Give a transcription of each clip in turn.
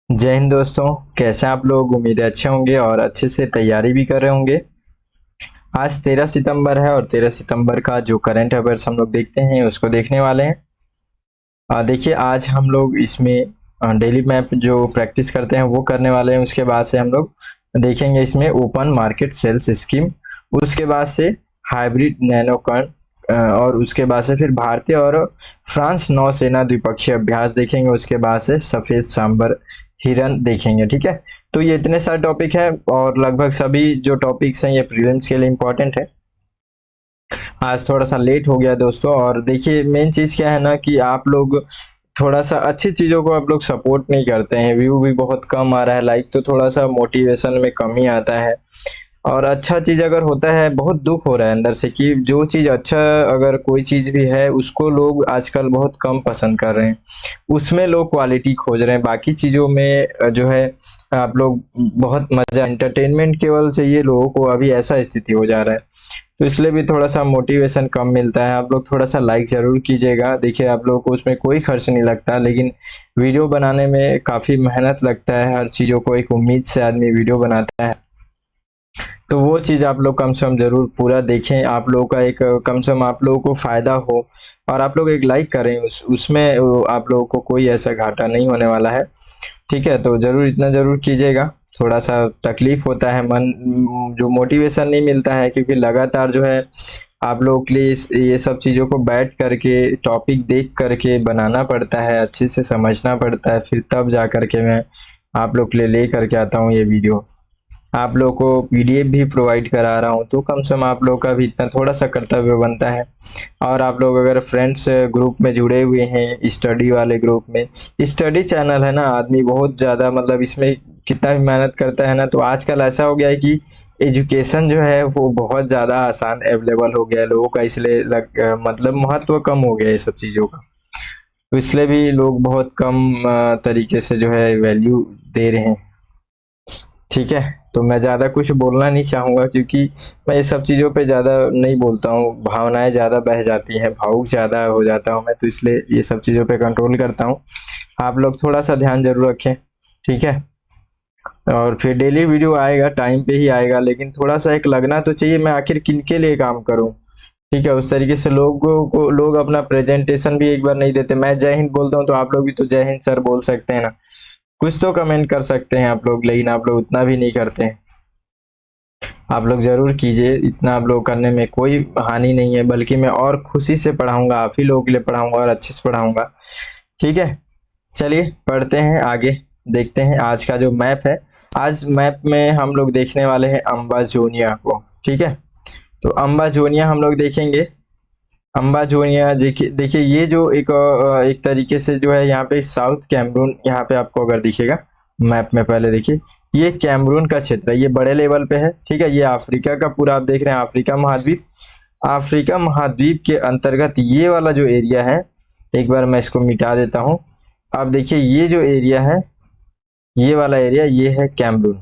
जय हिंद दोस्तों। कैसे हैं आप लोग? उम्मीद है अच्छे होंगे और अच्छे से तैयारी भी कर रहे होंगे। आज 13 सितंबर है और 13 सितंबर का जो करंट अफेयर्स हम लोग देखते हैं उसको देखने वाले हैं। देखिए, आज हम लोग इसमें डेली मैप जो प्रैक्टिस करते हैं वो करने वाले हैं। उसके बाद से हम लोग देखेंगे इसमें ओपन मार्केट सेल्स स्कीम, उसके बाद से हाइब्रिड नैनोकण, और उसके बाद से फिर भारतीय और फ्रांस नौसेना द्विपक्षीय अभ्यास देखेंगे। उसके बाद से सफेद सांबर हिरन देखेंगे। ठीक है, तो ये इतने सारे टॉपिक है और लगभग सभी जो टॉपिक्स हैं ये प्रीलिम्स के लिए इम्पोर्टेंट है। आज थोड़ा सा लेट हो गया दोस्तों। और देखिए, मेन चीज क्या है ना कि आप लोग थोड़ा सा अच्छी चीजों को आप लोग सपोर्ट नहीं करते हैं। व्यू भी बहुत कम आ रहा है, लाइक तो थोड़ा सा मोटिवेशन में कमी आता है। और अच्छा चीज अगर होता है, बहुत दुख हो रहा है अंदर से कि जो चीज अच्छा, अगर कोई चीज भी है उसको लोग आजकल बहुत कम पसंद कर रहे हैं। उसमें लोग क्वालिटी खोज रहे हैं, बाकी चीजों में जो है आप लोग बहुत मजा, एंटरटेनमेंट केवल चाहिए लोगों को। अभी ऐसा स्थिति हो जा रहा है, तो इसलिए भी थोड़ा सा मोटिवेशन कम मिलता है। आप लोग थोड़ा सा लाइक जरूर कीजिएगा। देखिए, आप लोगों को उसमें कोई खर्च नहीं लगता, लेकिन वीडियो बनाने में काफी मेहनत लगता है। हर चीजों को एक उम्मीद से आदमी वीडियो बनाता है, तो वो चीज आप लोग कम से कम जरूर पूरा देखें। आप लोगों का एक कम से कम आप लोगों को फायदा हो और आप लोग एक लाइक करें, उसमें आप लोगों को कोई ऐसा घाटा नहीं होने वाला है। ठीक है, तो जरूर इतना जरूर कीजिएगा। थोड़ा सा तकलीफ होता है, मन जो मोटिवेशन नहीं मिलता है, क्योंकि लगातार जो है आप लोगों के लिए ये सब चीज़ों को बैठ करके टॉपिक देख करके बनाना पड़ता है, अच्छे से समझना पड़ता है, फिर तब जा करके मैं आप लोग के लिए ले करके आता हूँ ये वीडियो। आप लोग को पीडीएफ भी प्रोवाइड करा रहा हूँ, तो कम से कम आप लोग का भी इतना थोड़ा सा कर्तव्य बनता है। और आप लोग अगर फ्रेंड्स ग्रुप में जुड़े हुए हैं, स्टडी वाले ग्रुप में, स्टडी चैनल है ना, आदमी बहुत ज़्यादा मतलब इसमें कितना भी मेहनत करता है ना, तो आजकल ऐसा हो गया है कि एजुकेशन जो है वो बहुत ज़्यादा आसान अवेलेबल हो गया है लोगों का, इसलिए मतलब महत्व कम हो गया है ये सब चीज़ों का। तो इसलिए भी लोग बहुत कम तरीके से जो है वैल्यू दे रहे हैं। ठीक है, तो मैं ज़्यादा कुछ बोलना नहीं चाहूँगा, क्योंकि मैं ये सब चीज़ों पे ज़्यादा नहीं बोलता हूँ। भावनाएं ज़्यादा बह जाती हैं, भावुक ज़्यादा हो जाता हूँ मैं, तो इसलिए ये सब चीज़ों पे कंट्रोल करता हूँ। आप लोग थोड़ा सा ध्यान जरूर रखें। ठीक है, और फिर डेली वीडियो आएगा, टाइम पे ही आएगा, लेकिन थोड़ा सा एक लगना तो चाहिए मैं आखिर किन के लिए काम करूँ। ठीक है, उस तरीके से लोगों को लोग अपना प्रेजेंटेशन भी एक बार नहीं देते। मैं जय हिंद बोलता हूँ तो आप लोग भी तो जय हिंद सर बोल सकते हैं ना, कुछ तो कमेंट कर सकते हैं आप लोग, लेकिन आप लोग उतना भी नहीं करते हैं। आप लोग जरूर कीजिए, इतना आप लोग करने में कोई हानि नहीं है, बल्कि मैं और खुशी से पढ़ाऊंगा, आप ही लोगों के लिए पढ़ाऊंगा और अच्छे से पढ़ाऊंगा। ठीक है, चलिए पढ़ते हैं आगे। देखते हैं आज का जो मैप है। आज मैप में हम लोग देखने वाले हैं अम्बाजोनिया को। ठीक है, तो अम्बाजोनिया हम लोग देखेंगे। अम्बाजोनिया देखिए देखिए, ये जो एक तरीके से जो है यहाँ पे साउथ कैमरून, यहाँ पे आपको अगर दिखेगा मैप में, पहले देखिए, ये कैमरून का क्षेत्र है, ये बड़े लेवल पे है। ठीक है, ये अफ्रीका का पूरा आप देख रहे हैं, अफ्रीका महाद्वीप। अफ्रीका महाद्वीप के अंतर्गत ये वाला जो एरिया है, एक बार मैं इसको मिटा देता हूँ। अब देखिए, ये जो एरिया है, ये वाला एरिया, ये है कैमरून।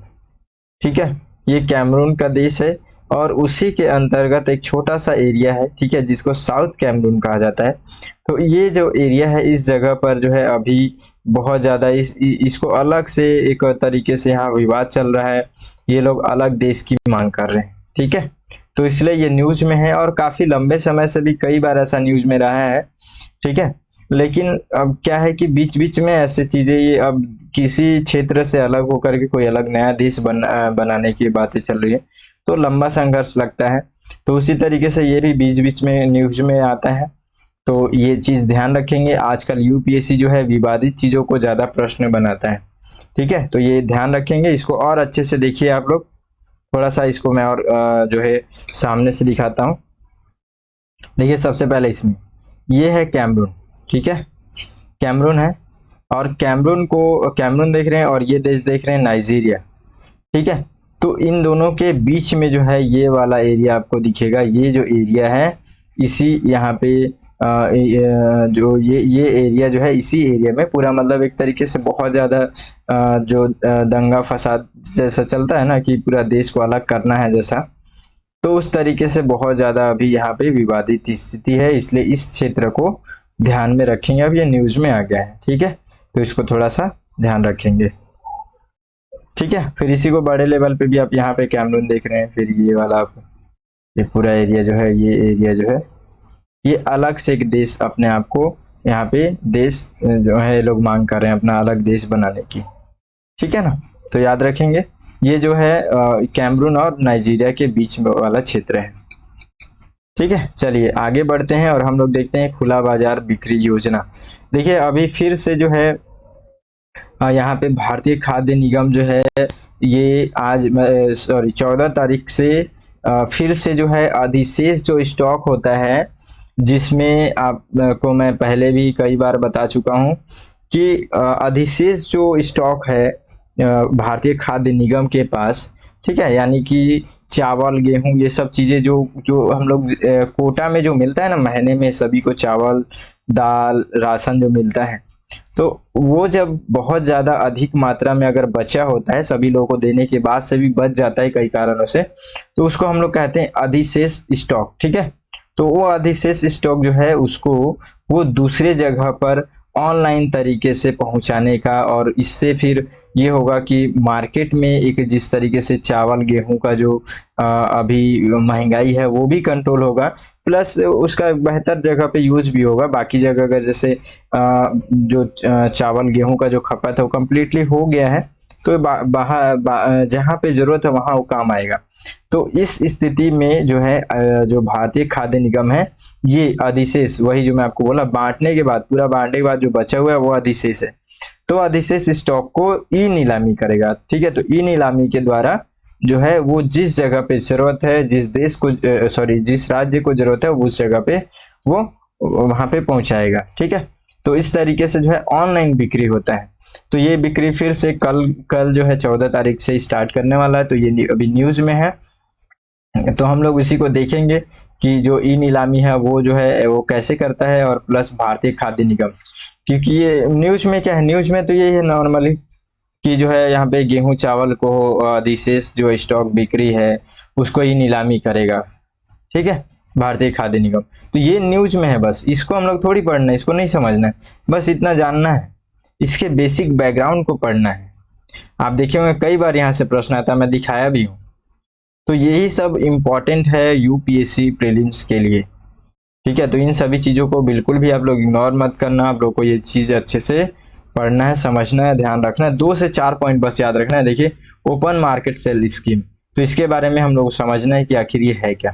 ठीक है, ये कैमरून का देश है और उसी के अंतर्गत एक छोटा सा एरिया है, ठीक है, जिसको साउथ कैमरून कहा जाता है। तो ये जो एरिया है, इस जगह पर जो है अभी बहुत ज़्यादा इसको अलग से एक तरीके से यहाँ विवाद चल रहा है। ये लोग अलग देश की मांग कर रहे हैं। ठीक है, तो इसलिए ये न्यूज में है और काफी लंबे समय से भी कई बार ऐसा न्यूज में रहा है। ठीक है, लेकिन अब क्या है कि बीच बीच में ऐसी चीजें, ये अब किसी क्षेत्र से अलग होकर के कोई अलग नया देश बनाने की बातें चल रही है, तो लंबा संघर्ष लगता है। तो उसी तरीके से ये भी बीच बीच में न्यूज में आता है, तो ये चीज ध्यान रखेंगे। आजकल यूपीएससी जो है विवादित चीजों को ज्यादा प्रश्न बनाता है। ठीक है, तो ये ध्यान रखेंगे, इसको और अच्छे से देखिए आप लोग। थोड़ा सा इसको मैं और जो है सामने से दिखाता हूँ। देखिए, सबसे पहले इसमें ये है कैमरून। ठीक है, कैमरून है, और कैमरून देख रहे हैं, और ये देश देख रहे हैं नाइजीरिया। ठीक है, तो इन दोनों के बीच में जो है ये वाला एरिया आपको दिखेगा। ये जो एरिया है, इसी यहाँ पे जो ये एरिया जो है, इसी एरिया में पूरा मतलब एक तरीके से बहुत ज़्यादा जो दंगा फसाद जैसा चलता है ना, कि पूरा देश को अलग करना है जैसा, तो उस तरीके से बहुत ज़्यादा अभी यहाँ पे विवादित स्थिति है। इसलिए इस क्षेत्र को ध्यान में रखेंगे। अब ये न्यूज़ में आ गया है। ठीक है, तो इसको थोड़ा सा ध्यान रखेंगे। ठीक है। फिर इसी को बड़े लेवल पे भी आप यहाँ पे कैमरून देख रहे हैं। फिर ये वाला आप, ये पूरा एरिया जो है, ये एरिया जो है, ये अलग से एक देश अपने आप को यहाँ पे देश जो है लोग मांग कर रहे हैं अपना अलग देश बनाने की। ठीक है ना, तो याद रखेंगे ये जो है कैमरून और नाइजीरिया के बीच में वाला क्षेत्र है। ठीक है, चलिए आगे बढ़ते हैं और हम लोग देखते हैं खुला बाजार बिक्री योजना। देखिए अभी फिर से जो है यहाँ पे भारतीय खाद्य निगम जो है ये आज 14 तारीख से फिर से जो है अधिशेष जो स्टॉक होता है, जिसमें आपको मैं पहले भी कई बार बता चुका हूँ कि अधिशेष जो स्टॉक है भारतीय खाद्य निगम के पास, ठीक है, यानी कि चावल गेहूं ये सब चीजें जो जो हम लोग कोटा में जो मिलता है ना, महीने में सभी को चावल दाल राशन जो मिलता है, तो वो जब बहुत ज्यादा अधिक मात्रा में अगर बचा होता है, सभी लोगों को देने के बाद से भी बच जाता है कई कारणों से, तो उसको हम लोग कहते हैं अधिशेष स्टॉक। ठीक है, तो वो अधिशेष स्टॉक जो है उसको वो दूसरे जगह पर ऑनलाइन तरीके से पहुंचाने का, और इससे फिर ये होगा कि मार्केट में एक जिस तरीके से चावल गेहूं का जो अभी महंगाई है वो भी कंट्रोल होगा, प्लस उसका बेहतर जगह पे यूज भी होगा। बाकी जगह अगर जैसे जो चावल गेहूं का जो खपत है वो कम्प्लीटली हो गया है, तो बाहर जहाँ पे जरूरत है वहां वो काम आएगा। तो इस स्थिति में जो है जो भारतीय खाद्य निगम है, ये अधिशेष, वही जो मैं आपको बोला, बांटने के बाद, पूरा बांटने के बाद जो बचा हुआ है वो अधिशेष है, तो अधिशेष स्टॉक को ई नीलामी करेगा। ठीक है, तो ई नीलामी के द्वारा जो है वो जिस जगह पे जरूरत है, जिस देश को जिस राज्य को जरूरत है उस जगह पे वो वहां पे पहुंचाएगा। ठीक है, तो इस तरीके से जो है ऑनलाइन बिक्री होता है। तो ये बिक्री फिर से कल जो है 14 तारीख से स्टार्ट करने वाला है, तो ये अभी न्यूज में है, तो हम लोग इसी को देखेंगे कि जो ई नीलामी है वो जो है वो कैसे करता है, और प्लस भारतीय खाद्य निगम, क्योंकि ये न्यूज में क्या है, न्यूज में तो ये है नॉर्मली कि जो है यहाँ पे गेहूं चावल को अधिशेष जो स्टॉक बिक्री है उसको ही नीलामी करेगा। ठीक है, भारतीय खाद्य निगम, तो ये न्यूज में है, बस इसको हम लोग थोड़ी पढ़ना है, इसको नहीं समझना है, बस इतना जानना है, इसके बेसिक बैकग्राउंड को पढ़ना है। आप देखे होंगे कई बार यहाँ से प्रश्न आता है, मैं दिखाया भी हूँ। तो यही सब इम्पोर्टेंट है यूपीएससी प्रीलिम्स के लिए। ठीक है, तो इन सभी चीजों को बिल्कुल भी आप लोग इग्नोर मत करना, आप लोग को ये चीज अच्छे से पढ़ना है, समझना है, ध्यान रखना है। 2 से 4 पॉइंट बस याद रखना है। देखिए ओपन मार्केट सेल स्कीम, तो इसके बारे में हम लोग को समझना है कि आखिर ये है क्या।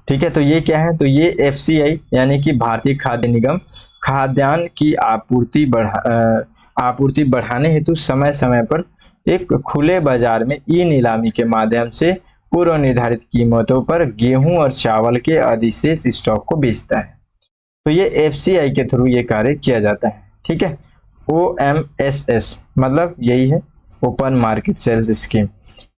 ठीक है, तो ये क्या है, तो ये एफसीआई यानी कि भारतीय खाद्य निगम खाद्यान्न की आपूर्ति बढ़ाने हेतु समय समय पर एक खुले बाजार में ई नीलामी के माध्यम से पूर्व निर्धारित कीमतों पर गेहूं और चावल के अधिशेष स्टॉक को बेचता है। तो ये एफसीआई के थ्रू ये कार्य किया जाता है। ठीक है, OMSS मतलब यही है, ओपन मार्केट सेल्स स्कीम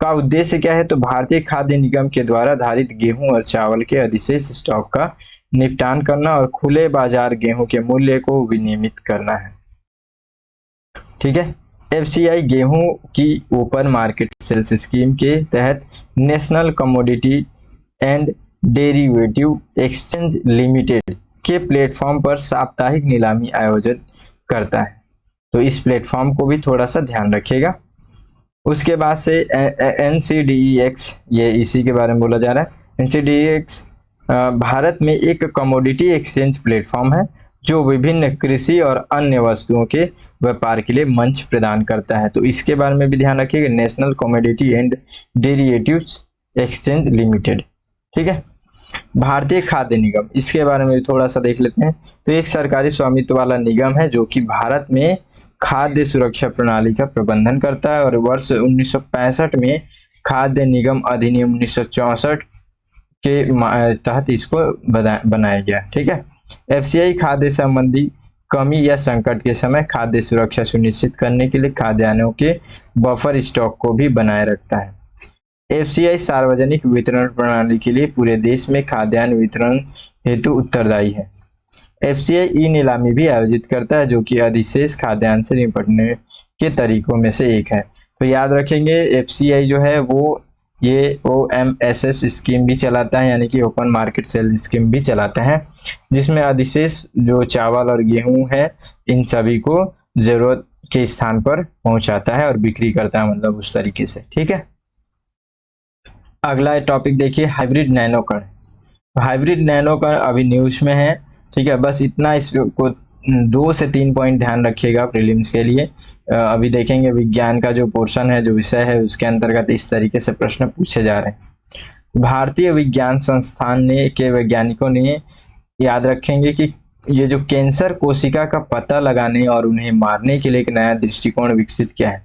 का उद्देश्य क्या है, तो भारतीय खाद्य निगम के द्वारा धारित गेहूं और चावल के अधिशेष स्टॉक का निपटान करना और खुले बाजार गेहूं के मूल्य को विनियमित करना है। ठीक है, एफसीआई गेहूं की ओपन मार्केट सेल्स स्कीम के तहत national commodity and derivative exchange limited के प्लेटफॉर्म पर साप्ताहिक नीलामी आयोजित करता है। तो इस प्लेटफॉर्म को भी थोड़ा सा ध्यान रखिएगा। उसके बाद से NCDEX, ये इसी के बारे में बोला जा रहा है। NCDEX भारत में एक कमोडिटी एक्सचेंज प्लेटफॉर्म है जो विभिन्न कृषि और अन्य वस्तुओं के व्यापार के लिए मंच प्रदान करता है। तो इसके बारे में भी ध्यान रखिएगा, national commodity and derivatives exchange limited. ठीक है, भारतीय खाद्य निगम, इसके बारे में भी थोड़ा सा देख लेते हैं। तो एक सरकारी स्वामित्व वाला निगम है जो कि भारत में खाद्य सुरक्षा प्रणाली का प्रबंधन करता है, और वर्ष 1965 में खाद्य निगम अधिनियम 1964 के तहत इसको बनाया गया। ठीक है, एफसीआई खाद्य संबंधी कमी या संकट के समय खाद्य सुरक्षा सुनिश्चित करने के लिए खाद्यान्नों के बफर स्टॉक को भी बनाए रखता है। एफसीआई सार्वजनिक वितरण प्रणाली के लिए पूरे देश में खाद्यान्न वितरण हेतु उत्तरदायी है। एफसीआई ई नीलामी भी आयोजित करता है जो कि अधिशेष खाद्यान्न से निपटने के तरीकों में से एक है। तो याद रखेंगे एफसीआई जो है वो ये OMSS स्कीम भी चलाता है, यानी कि ओपन मार्केट सेल स्कीम भी चलाता है, जिसमें अधिशेष जो चावल और गेहूं है इन सभी को जरूरत के स्थान पर पहुंचाता है और बिक्री करता है, मतलब उस तरीके से। ठीक है, अगला टॉपिक देखिए, हाइब्रिड नैनो कण। हाइब्रिड नैनो कण अभी न्यूज में है। ठीक है, बस इतना इसको 2 से 3 पॉइंट ध्यान रखिएगा प्रीलिम्स के लिए। अभी देखेंगे विज्ञान का जो पोर्शन है, जो विषय है, उसके अंतर्गत इस तरीके से प्रश्न पूछे जा रहे हैं। भारतीय विज्ञान संस्थान ने के वैज्ञानिकों ने, याद रखेंगे कि ये जो कैंसर कोशिका का पता लगाने और उन्हें मारने के लिए एक नया दृष्टिकोण विकसित किया है।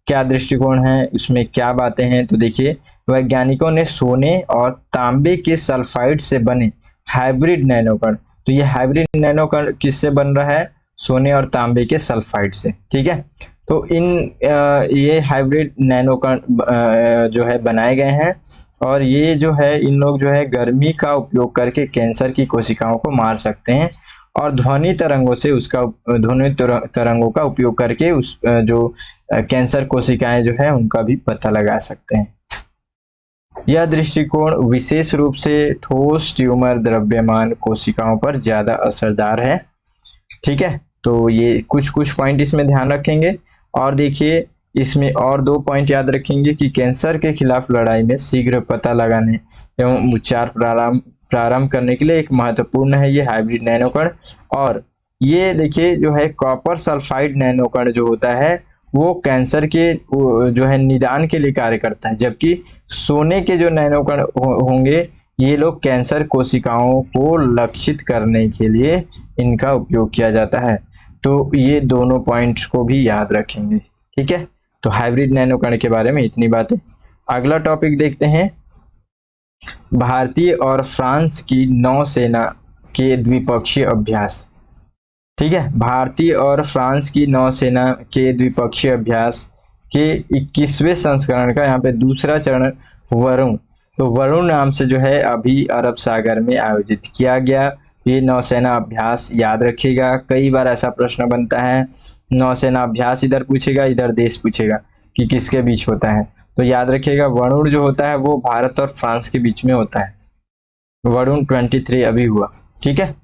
क्या दृष्टिकोण है, उसमें क्या बातें हैं, तो देखिए, वैज्ञानिकों ने सोने और तांबे के सल्फाइड से बने हाइब्रिड नैनोकण। तो ये हाइब्रिड नैनोकण किससे बन रहा है, सोने और तांबे के सल्फाइड से। ठीक है, तो ये हाइब्रिड नैनोकण जो है बनाए गए हैं, और ये जो है इन लोग जो है गर्मी का उपयोग करके कैंसर की कोशिकाओं को मार सकते हैं, और ध्वनि तरंगों से ध्वनि तरंगों का उपयोग करके उस जो कैंसर कोशिकाएं जो है उनका भी पता लगा सकते हैं। यह दृष्टिकोण विशेष रूप से ठोस ट्यूमर द्रव्यमान कोशिकाओं पर ज्यादा असरदार है। ठीक है, तो ये कुछ पॉइंट इसमें ध्यान रखेंगे। और देखिए, इसमें और 2 पॉइंट याद रखेंगे कि कैंसर के खिलाफ लड़ाई में शीघ्र पता लगाने एवं उपचार प्रारंभ करने के लिए एक महत्वपूर्ण है ये हाइब्रिड नैनोकण। और ये देखिए जो है कॉपर सल्फाइड नैनोकण जो होता है वो कैंसर के जो है निदान के लिए कार्य करता है, जबकि सोने के जो नैनोकण होंगे ये लोग कैंसर कोशिकाओं को लक्षित करने के लिए इनका उपयोग किया जाता है। तो ये दोनों पॉइंट्स को भी याद रखेंगे। ठीक है, तो हाइब्रिड नैनोकण के बारे में इतनी बातें। अगला टॉपिक देखते हैं, भारतीय और फ्रांस की नौसेना के द्विपक्षीय अभ्यास। ठीक है, भारतीय और फ्रांस की नौसेना के द्विपक्षीय अभ्यास के 21वें संस्करण का यहाँ पे दूसरा चरण वरुण, तो वरुण नाम से जो है अभी अरब सागर में आयोजित किया गया। ये नौसेना अभ्यास याद रखिएगा, कई बार ऐसा प्रश्न बनता है, नौसेना अभ्यास इधर पूछेगा, इधर देश पूछेगा कि किसके बीच होता है। तो याद रखिएगा वरुण जो होता है वो भारत और फ्रांस के बीच में होता है। वरुण 23 अभी हुआ। ठीक है,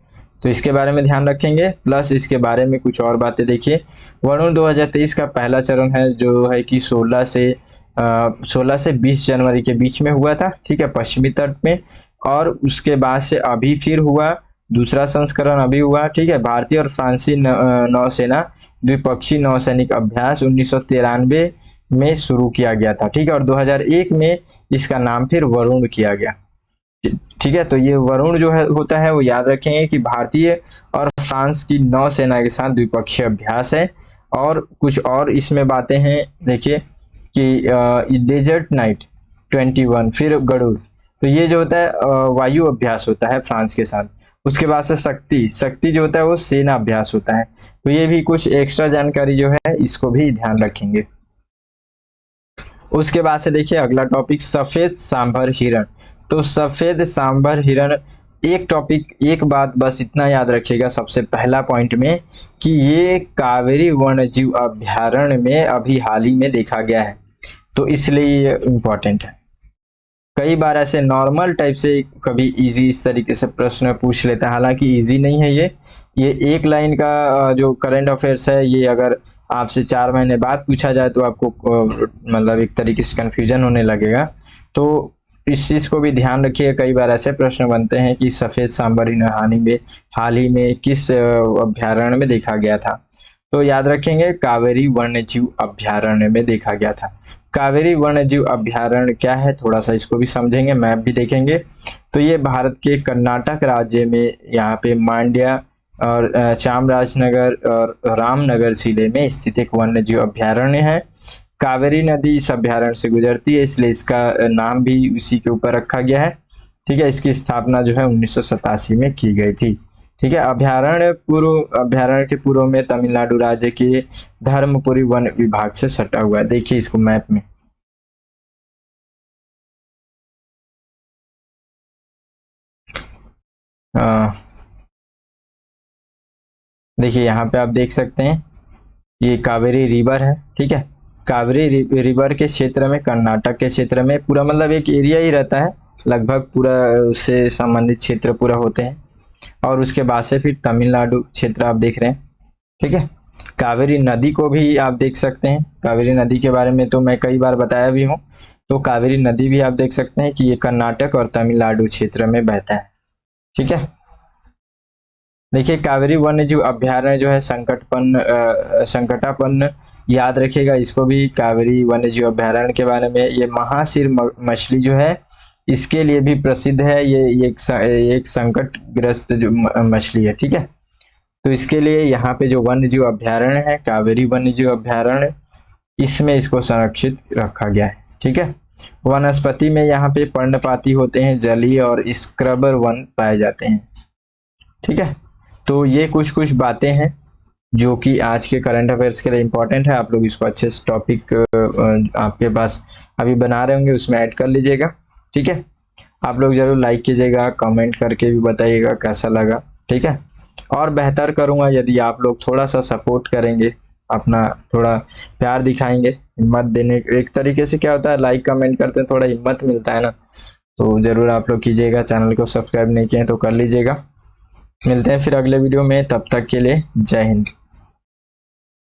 तो इसके बारे में ध्यान रखेंगे, प्लस इसके बारे में कुछ और बातें देखिए। वरुण 2023 का पहला चरण है जो है कि 16 से 20 जनवरी के बीच में हुआ था। ठीक है, पश्चिमी तट में, और उसके बाद से अभी फिर हुआ दूसरा संस्करण अभी हुआ। ठीक है, भारतीय और फ्रांसीसी नौसेना द्विपक्षीय नौसैनिक अभ्यास 1993 में शुरू किया गया था। ठीक है, और 2001 में इसका नाम फिर वरुण किया गया। ठीक है, तो ये वरुण जो है होता है वो याद रखेंगे कि भारतीय और फ्रांस की नौसेना के साथ द्विपक्षीय अभ्यास है। और कुछ और इसमें बातें हैं, देखिए कि डेजर्ट नाइट 21, फिर गरुड़, तो ये जो होता है वायु अभ्यास होता है फ्रांस के साथ। उसके बाद से शक्ति जो होता है वो सेना अभ्यास होता है। तो ये भी कुछ एक्स्ट्रा जानकारी जो है इसको भी ध्यान रखेंगे। उसके बाद से देखिए अगला टॉपिक, सफेद सांभर हिरण। तो सफेद सांभर हिरण, एक टॉपिक, एक बात बस इतना याद रखिएगा सबसे पहला पॉइंट में, कि ये कावेरी वन्यजीव अभ्यारण्य में अभी हाल ही में देखा गया है, तो इसलिए ये इम्पोर्टेंट है। कई बार ऐसे नॉर्मल टाइप से कभी इजी इस तरीके से प्रश्न पूछ लेता है, हालांकि इजी नहीं है ये एक लाइन का जो करंट अफेयर्स है, ये अगर आपसे 4 महीने बाद पूछा जाए तो आपको मतलब एक तरीके से कंफ्यूजन होने लगेगा। तो इस चीज को भी ध्यान रखिए, कई बार ऐसे प्रश्न बनते हैं कि सफेद सांभर हिरण हाल ही में किस अभ्यारण्य में देखा गया था। तो याद रखेंगे कावेरी वन्यजीव अभ्यारण्य में देखा गया था। कावेरी वन्यजीव अभ्यारण्य क्या है, थोड़ा सा इसको भी समझेंगे, मैप भी देखेंगे। तो ये भारत के कर्नाटक राज्य में यहाँ पे मांड्या और चामराजनगर और रामनगर जिले में स्थित एक वन्यजीव अभ्यारण्य है। कावेरी नदी इस अभ्यारण्य से गुजरती है, इसलिए इसका नाम भी उसी के ऊपर रखा गया है। ठीक है, इसकी स्थापना जो है 1987 में की गई थी। ठीक है, अभ्यारण्य के पूर्व में तमिलनाडु राज्य के धर्मपुरी वन विभाग से सटा हुआ है। देखिए इसको मैप में, देखिए यहाँ पे आप देख सकते हैं ये कावेरी रिवर है। ठीक है, कावेरी रिवर के क्षेत्र में, कर्नाटक के क्षेत्र में पूरा मतलब एक एरिया ही रहता है, लगभग पूरा उससे संबंधित क्षेत्र पूरा होते हैं। और उसके बाद से फिर तमिलनाडु क्षेत्र आप देख रहे हैं। ठीक है, कावेरी नदी को भी आप देख सकते हैं। कावेरी नदी के बारे में तो मैं कई बार बताया भी हूँ। तो कावेरी नदी भी आप देख सकते हैं कि ये कर्नाटक और तमिलनाडु क्षेत्र में बहता है। ठीक है, देखिए कावेरी वन्य जीव अभ्यारण्य जो है संकटापन्न याद रखिएगा इसको भी। कावेरी वन्य जीव अभ्यारण्य के बारे में, ये महासिर मछली जो है इसके लिए भी प्रसिद्ध है। ये एक संकटग्रस्त जो मछली है। ठीक है, तो इसके लिए यहाँ पे जो वन्य जीव अभ्यारण्य है कावेरी वन्य जीव अभ्यारण्य, इसमें इसको संरक्षित रखा गया है। ठीक है, वनस्पति में यहाँ पे पर्णपाती होते हैं, जलीय और स्क्रबर वन पाए जाते हैं। ठीक है, तो ये कुछ कुछ बातें हैं जो कि आज के करंट अफेयर्स के लिए इम्पोर्टेंट है। आप लोग इसको अच्छे से टॉपिक आपके पास अभी बना रहे होंगे उसमें ऐड कर लीजिएगा। ठीक है, आप लोग जरूर लाइक कीजिएगा, कमेंट करके भी बताइएगा कैसा लगा। ठीक है, और बेहतर करूंगा यदि आप लोग थोड़ा सा सपोर्ट करेंगे, अपना थोड़ा प्यार दिखाएंगे, हिम्मत देने। एक तरीके से क्या होता है, लाइक कमेंट करते हैं थोड़ा हिम्मत मिलता है ना, तो जरूर आप लोग कीजिएगा। चैनल को सब्सक्राइब नहीं किए तो कर लीजिएगा। मिलते हैं फिर अगले वीडियो में, तब तक के लिए जय हिंद।